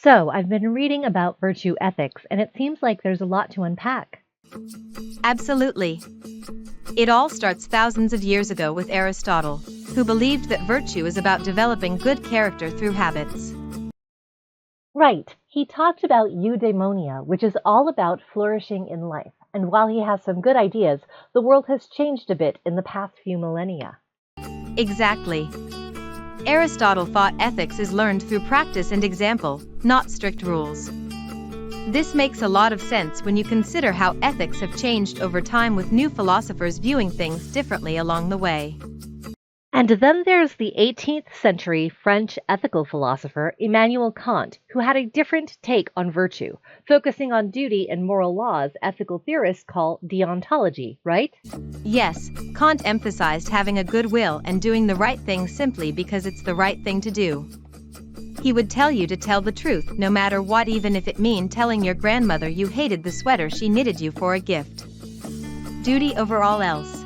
So, I've been reading about virtue ethics, and it seems like there's a lot to unpack. Absolutely. It all starts thousands of years ago with Aristotle, who believed that virtue is about developing good character through habits. Right, he talked about eudaimonia, which is all about flourishing in life. And while he has some good ideas, the world has changed a bit in the past few millennia. Exactly. Aristotle thought ethics is learned through practice and example, not strict rules. This makes a lot of sense when you consider how ethics have changed over time with new philosophers viewing things differently along the way. And then there's the 18th century French ethical philosopher Immanuel Kant, who had a different take on virtue, focusing on duty and moral laws ethical theorists call deontology, right? Yes, Kant emphasized having a good will and doing the right thing simply because it's the right thing to do. He would tell you to tell the truth no matter what, even if it meant telling your grandmother you hated the sweater she knitted you for a gift. Duty over all else.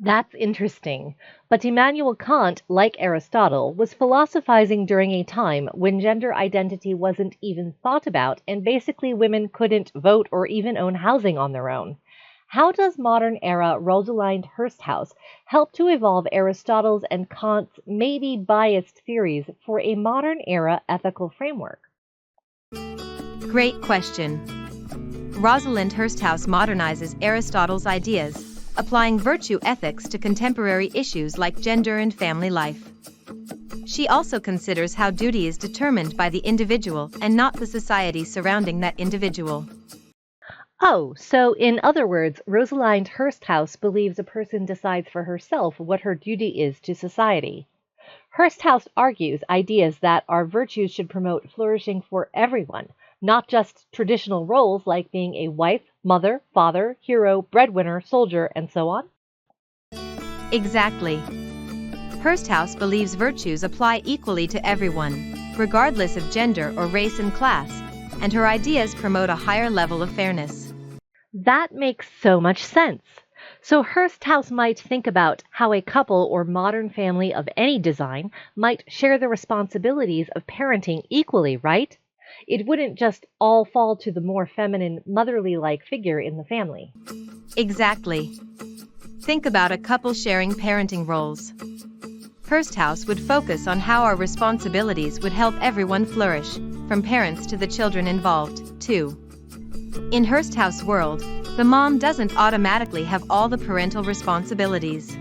That's interesting. But Immanuel Kant, like Aristotle, was philosophizing during a time when gender identity wasn't even thought about and basically women couldn't vote or even own housing on their own. How does modern era Rosalind Hursthouse help to evolve Aristotle's and Kant's maybe biased theories for a modern era ethical framework? Great question. Rosalind Hursthouse modernizes Aristotle's ideas, applying virtue ethics to contemporary issues like gender and family life. She also considers how duty is determined by the individual and not the society surrounding that individual. Oh, so in other words, Rosalind Hursthouse believes a person decides for herself what her duty is to society. Hursthouse argues ideas that our virtues should promote flourishing for everyone, not just traditional roles like being a wife, mother, father, hero, breadwinner, soldier, and so on. Exactly. Hursthouse believes virtues apply equally to everyone, regardless of gender or race and class, and her ideas promote a higher level of fairness. That makes so much sense. So Hursthouse might think about how a couple or modern family of any design might share the responsibilities of parenting equally, right? It wouldn't just all fall to the more feminine, motherly-like figure in the family. Exactly. Think about a couple sharing parenting roles. Hursthouse would focus on how our responsibilities would help everyone flourish, from parents to the children involved, too. In Hursthouse world, the mom doesn't automatically have all the parental responsibilities.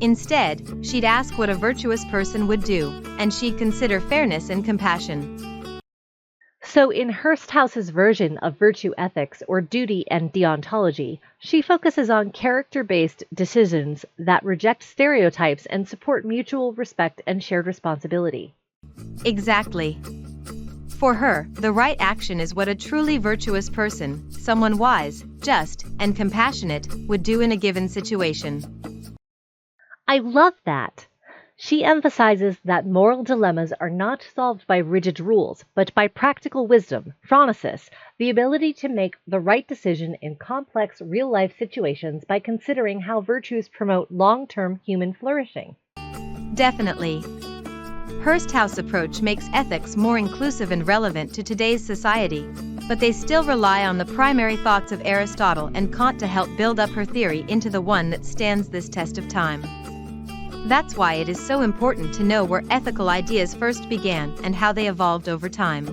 Instead, she'd ask what a virtuous person would do, and she'd consider fairness and compassion. So in Hursthouse's version of virtue ethics or duty and deontology, she focuses on character-based decisions that reject stereotypes and support mutual respect and shared responsibility. Exactly. For her, the right action is what a truly virtuous person, someone wise, just, and compassionate, would do in a given situation. I love that. She emphasizes that moral dilemmas are not solved by rigid rules, but by practical wisdom, phronesis, the ability to make the right decision in complex real-life situations by considering how virtues promote long-term human flourishing. Definitely. Hursthouse approach makes ethics more inclusive and relevant to today's society, but they still rely on the primary thoughts of Aristotle and Kant to help build up her theory into the one that stands this test of time. That's why it is so important to know where ethical ideas first began and how they evolved over time.